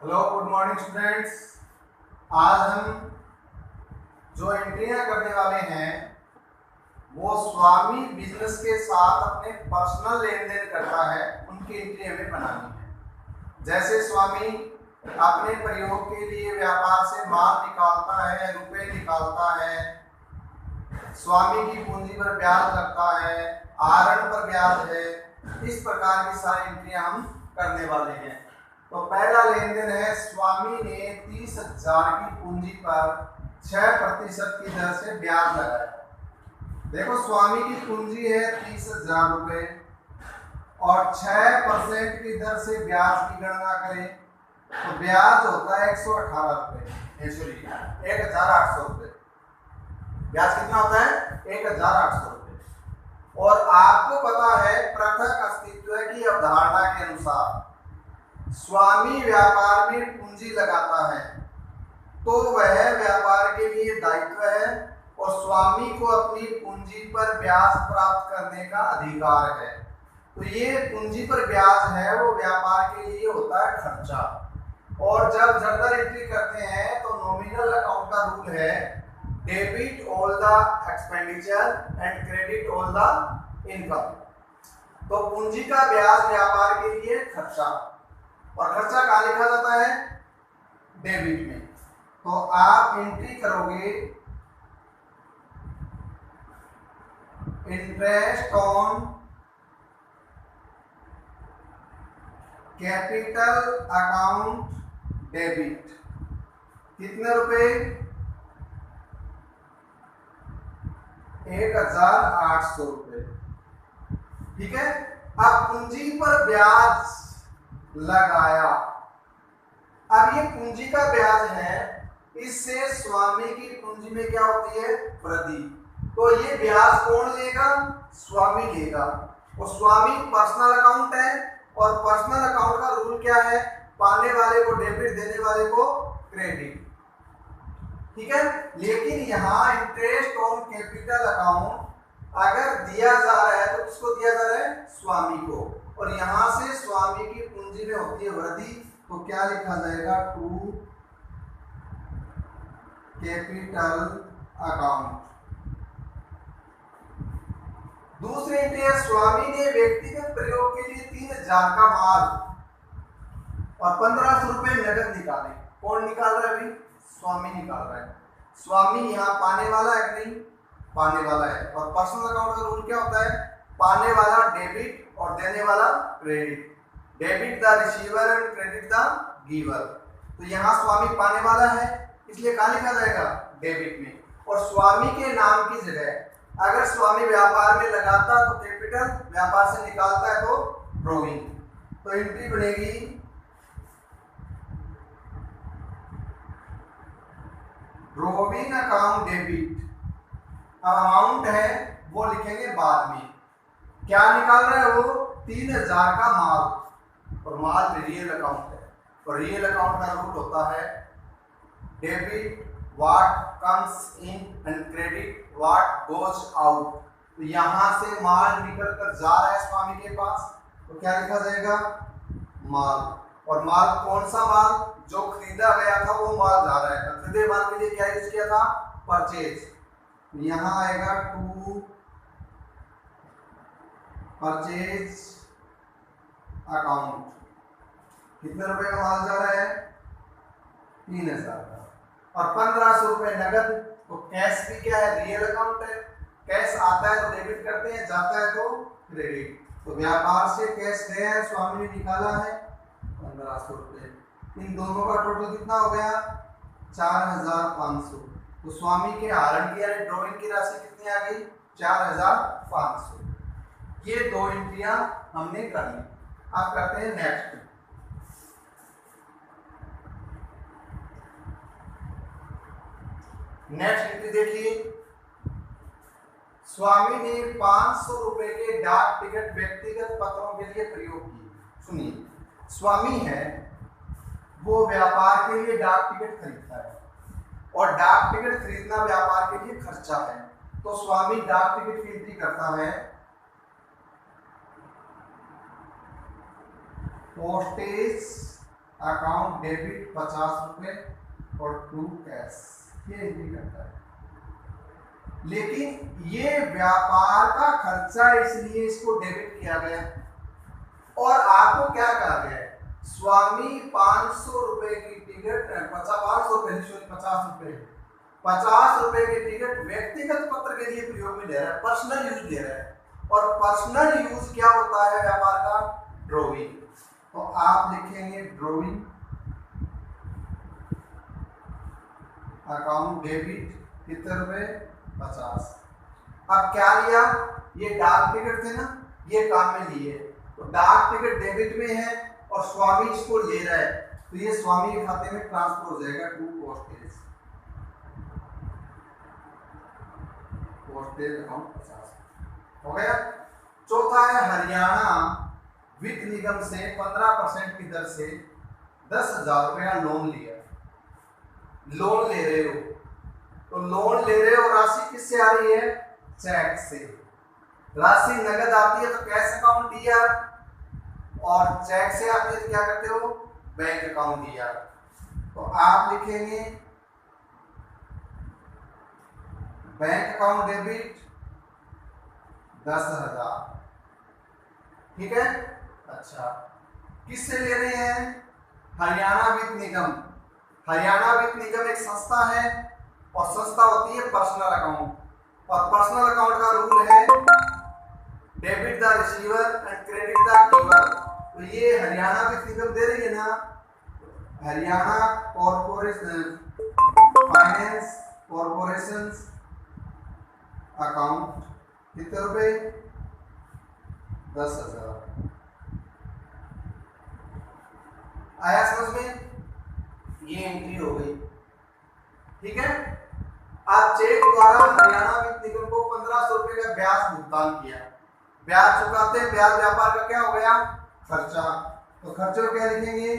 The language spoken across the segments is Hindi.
Hello, good morning students. आज हम जो एंट्रियां करने वाले हैं वो स्वामी बिजनेस के साथ अपने पर्सनल लेन देन करता है, उनकी एंट्री हमें बनानी है। जैसे स्वामी अपने प्रयोग के लिए व्यापार से माल निकालता है, रुपए निकालता है, स्वामी की पूंजी पर ब्याज लगता है, आहरण पर ब्याज है, इस प्रकार की सारी एंट्रियां हम करने वाले हैं। तो पहला लेन देन है, स्वामी ने 30,000 की पूंजी पर 6% की दर से ब्याज लगाया। देखो, स्वामी की पूंजी है 30,000 रुपए और 6% की दर से ब्याज की गणना करें तो ब्याज होता है 118 रुपए, सॉरी 1,800 रुपए। ब्याज कितना होता है? 1,800 रुपए। और आपको पता है पृथक अस्तित्व की अवधारणा के अनुसार स्वामी व्यापार में पूंजी लगाता है तो वह व्यापार के लिए दायित्व है और स्वामी को अपनी पूंजी पर ब्याज प्राप्त करने का अधिकार है। तो ये पूंजी पर ब्याज है वो व्यापार के लिए होता है खर्चा। और जब जर्नल एंट्री करते हैं तो नॉमिनल अकाउंट का रूल है debit all the expenditure and credit all the income. तो पूंजी का ब्याज व्यापार के लिए खर्चा, और खर्चा कहाँ लिखा जाता है? डेबिट में। तो आप एंट्री करोगे interest on capital account debit, कितने रुपए? 1,800 रुपए। ठीक है। अब पूंजी पर ब्याज लगाया। अब ये पूंजी का ब्याज है, इससे स्वामी की पूंजी में क्या होती है? वृद्धि। तो ये ब्याज कौन लेगा? स्वामी लेगा। और स्वामी पर्सनल अकाउंट है और पर्सनल अकाउंट का रूल क्या है? पाने वाले को डेबिट, देने वाले को क्रेडिट। ठीक है। लेकिन यहाँ इंटरेस्ट ऑन कैपिटल अकाउंट अगर दिया जा रहा है तो किसको दिया जा रहा है? स्वामी को। और यहां से स्वामी की पूंजी में होती है वृद्धि, तो क्या लिखा जाएगा? To capital account. दूसरी एंट्री है, स्वामी ने व्यक्तिगत प्रयोग के लिए 3,000 का माल और 1,500 रुपए नगद निकाले। कौन निकाल रहा है? अभी स्वामी निकाल रहा है। स्वामी यहाँ पाने वाला है कि नहीं? पाने वाला है। और पर्सनल अकाउंट का रूल क्या होता है? पाने वाला डेबिट और देने वाला credit. Debit the receiver and credit the giver. तो यहाँ स्वामी पाने वाला है, इसलिए कहाँ लिखा जाएगा? डेबिट में। और स्वामी के नाम की जगह अगर स्वामी व्यापार में लगाता तो कैपिटल, व्यापार से निकालता है तो ड्रॉइंग। तो एंट्री बनेगी ड्रॉइंग अकाउंट डेबिट। अमाउंट है वो लिखेंगे बाद में। क्या निकाल रहा है वो? 3,000 का माल, और माल रियल अकाउंट है। और रियल अकाउंट का रूल होता है debit what comes in and credit what goes out. तो यहां से माल निकल कर जा रहा है स्वामी के पास, तो क्या लिखा जाएगा? माल। और माल कौन सा माल? जो खरीदा गया था वो माल जा रहा है। खरीदे माल के लिए क्या यूज किया था? परचेज। यहां आएगा टू परचेज अकाउंट। कितने रुपए का माल जा रहा है? 3,000 का। और 1,500 रुपए नगद। तो कैश भी क्या है? रियल अकाउंट है। कैश आता है तो डेबिट करते हैं, जाता है तो क्रेडिट। तो व्यापार से कैश गया है, स्वामी ने निकाला है 1,500 रुपए। इन दोनों का टोटल कितना हो गया? 4,500। तो स्वामी के आहरण की यानी ड्रॉइंग की राशि कितनी आ गई? 4,500। ये दो एंट्रियां हमने कर ली। अब करते हैं नेक्स्ट। नेक्स्ट एंट्री देखिए, स्वामी ने 500 रुपए के डाक टिकट व्यक्तिगत पत्रों के लिए प्रयोग किए। सुनिए, स्वामी है वो व्यापार के लिए डाक टिकट खरीदता है और डाक टिकट खरीदना व्यापार के लिए खर्चा है। तो स्वामी डाक टिकट की एंट्री करता है postage अकाउंट डेबिट 50 रुपए और टू कैश, ये एंट्री करता है। लेकिन ये व्यापार का खर्चा इसलिए इसको डेबिट किया गया और आपको क्या कहा गया है, स्वामी 500 रुपए की टिकट 50 रुपए की टिकट व्यक्तिगत पत्र के लिए प्रयोग में ले रहा है, पर्सनल यूज ले रहा है। और पर्सनल यूज क्या होता है व्यापार का, ड्रॉइंग। तो आप लिखेंगे ड्रॉइंग अकाउंट डेबिट कितने रुपए, 50। अब क्या लिया, ये डाक टिकट थे ना, ये काम में लिए, तो डाक टिकट डेबिट में है और स्वामी इसको ले रहा है, तो ये स्वामी के खाते में ट्रांसफर हो जाएगा टू पोस्टेज अकाउंट 50 हो गया। चौथा है हरियाणा वित्त निगम से 15% की दर से 10,000 रुपया लोन लिया, लोन ले रहे हो, तो लोन ले रहे हो, राशि किससे आ रही है, चेक से। राशि नगद आती है तो कैश अकाउंट दिया, और चेक से आती है तो क्या करते हो, बैंक अकाउंट दिया। तो आप लिखेंगे बैंक अकाउंट डेबिट 10,000, ठीक है। अच्छा, किससे ले रहे हैं, हरियाणा वित्त निगम। हरियाणा वित्त निगम एक संस्था है और संस्था होती है पर्सनल अकाउंट, और पर्सनल अकाउंट का रूल है debit the receiver and credit the giver. तो ये हरियाणा वित्त निगम दे रही है ना, Haryana corporation finance corporation account कितने रुपए, 10,000। आया समझ में, ये एंट्री हो गई, ठीक है। आप चेक द्वारा हरियाणा वित्त निगम को 1500 रुपए का ब्याज भुगतान किया, ब्याज चुकाते हैं, ब्याज व्यापार का क्या हो गया, खर्चा। तो खर्चे को क्या लिखेंगे,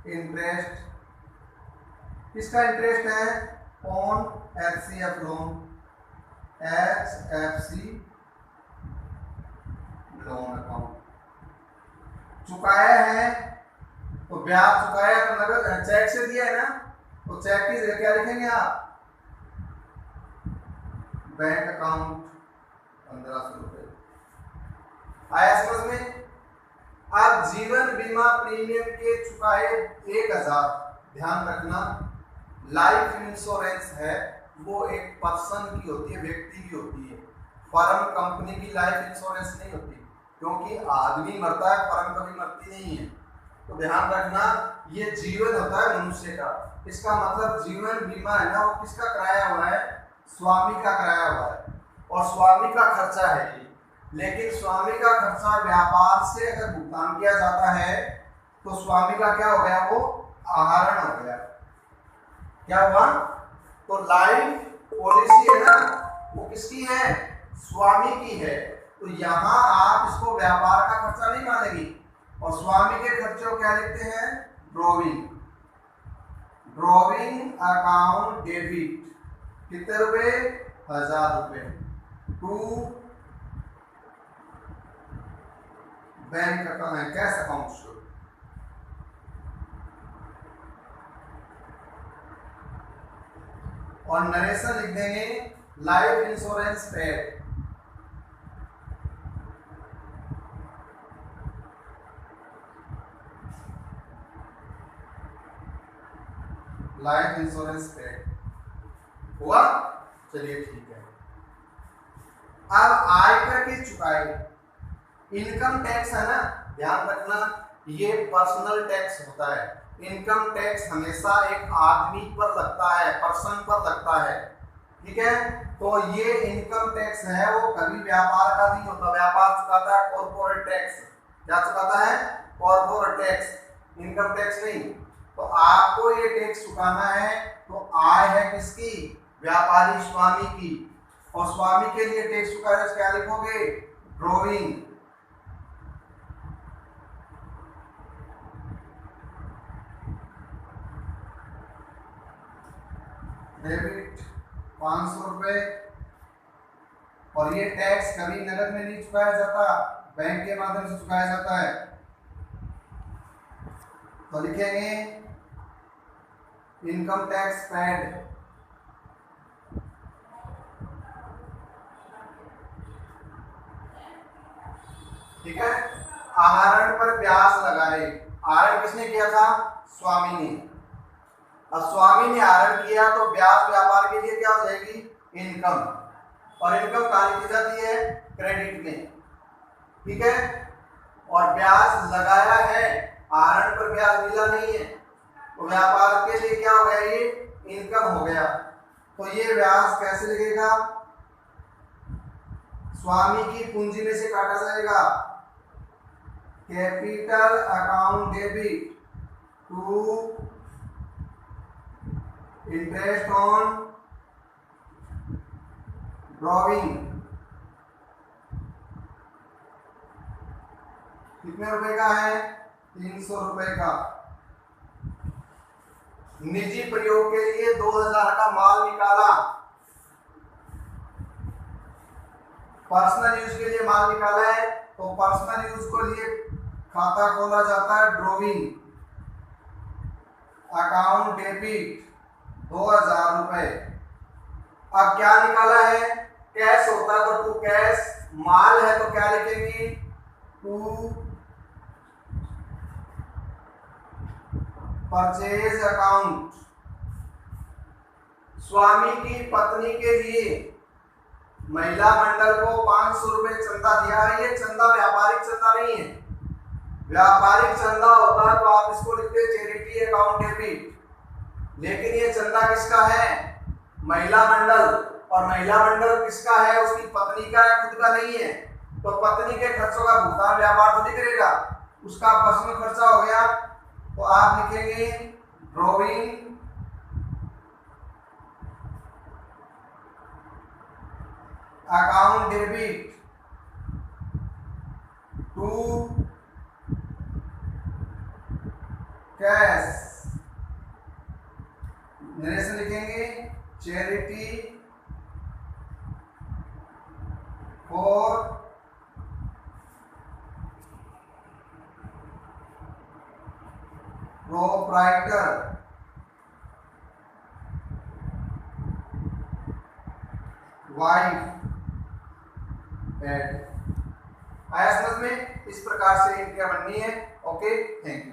इंटरेस्ट। किसका इंटरेस्ट है, on HCF loan, HFC loan account. चुकाया है तो ब्याज चुकाया तो नगद चेक से दिया है ना, तो चेक की जगह क्या लिखेंगे आप, बैंक अकाउंट 1500 रुपए। आया समझ में। आप जीवन बीमा प्रीमियम के चुकाए 1,000, ध्यान रखना लाइफ इंश्योरेंस है वो एक पर्सन की होती है, व्यक्ति की होती है, फर्म कंपनी की लाइफ इंश्योरेंस नहीं होती, क्योंकि आदमी मरता है, फर्म कभी मरती नहीं है। तो ध्यान रखना, ये जीवन होता है मनुष्य का, इसका मतलब जीवन बीमा है ना, वो किसका कराया हुआ है, स्वामी का कराया हुआ है, और स्वामी का खर्चा है ये। लेकिन स्वामी का खर्चा व्यापार से अगर भुगतान किया जाता है तो स्वामी का क्या हो गया, वो आहरण हो गया। क्या हुआ, तो लाइफ पॉलिसी है ना, वो किसकी है, स्वामी की है। तो यहाँ आप इसको व्यापार का खर्चा नहीं मानेंगी, और स्वामी के खर्चे को क्या लिखते हैं, ड्रॉविंग। ड्रॉविंग अकाउंट डेबिट कितने रुपए, 1,000 रुपए, to bank account cash account show. और नरेशन लिख देंगे life insurance paid. Life insurance paid हुआ, चलिए ठीक है। अब आयकर की चुकाई, इनकम टैक्स है ना, ध्यान रखना ये पर्सनल टैक्स होता है। इनकम टैक्स हमेशा एक आदमी पर लगता है, पर्सन पर लगता है, ठीक है। तो ये इनकम टैक्स है वो कभी व्यापार का नहीं होता, व्यापार चुकाता है कॉर्पोरेट टैक्स। क्या चुकाता है, कॉर्पोरेट टैक्स, इनकम टैक्स नहीं। तो आपको ये टैक्स चुकाना है, तो आय है किसकी, व्यापारी स्वामी की, और स्वामी के लिए टैक्स चुकाना क्या लिखोगे, ड्रॉइंग। डेबिट 500 रुपए, और ये टैक्स कभी नगद में नहीं चुकाया जाता, बैंक के माध्यम से चुकाया जाता है। तो लिखेंगे इनकम टैक्स पेड, ठीक है। आहरण पर ब्याज लगाए, आहरण किसने किया था? स्वामी ने। अब स्वामी ने आहरण किया तो ब्याज व्यापार के लिए क्या हो जाएगी? इनकम, और इनकम कहाँ लिखी जाती है? क्रेडिट में, ठीक है। और ब्याज लगाया है, आहरण पर ब्याज मिला नहीं है, तो व्यापार के लिए क्या हो गया? ये इनकम हो गया। तो ये ब्याज कैसे लगेगा? स्वामी की पूंजी में से काटा जाएगा। Capital account debit to interest on drawing, कितने रुपए का है? 300 रुपए का। निजी प्रयोग के लिए 2000 का माल निकाला, पर्सनल यूज के लिए माल निकाला है, तो पर्सनल यूज को लिए खाता खोला जाता है ड्रॉइंग, अकाउंट डेबिट 2000 रुपए। अब क्या निकाला है? कैश होता है तो टू कैश, माल है तो क्या लिखेंगे? To purchase account. स्वामी की पत्नी के लिए महिला मंडल को 500 रुपए चंदा दिया है। ये चंदा व्यापारिक चंदा नहीं है। व्यापारिक चंदा होता तो आप इसको लिखते चैरिटी अकाउंट डेबिट, लेकिन ये चंदा किसका है? महिला मंडल। और महिला मंडल किसका है? उसकी पत्नी का है, खुद का नहीं है। तो पत्नी के खर्चों का भुगतान व्यापार थोड़ी करेगा, उसका पर्सनल खर्चा हो गया। तो आप लिखेंगे drawing account debit to cash, narration लिखेंगे charity for proprietor wife aid. आया समझ में? इस प्रकार से एंट्रियां बननी है। Okay, thank you.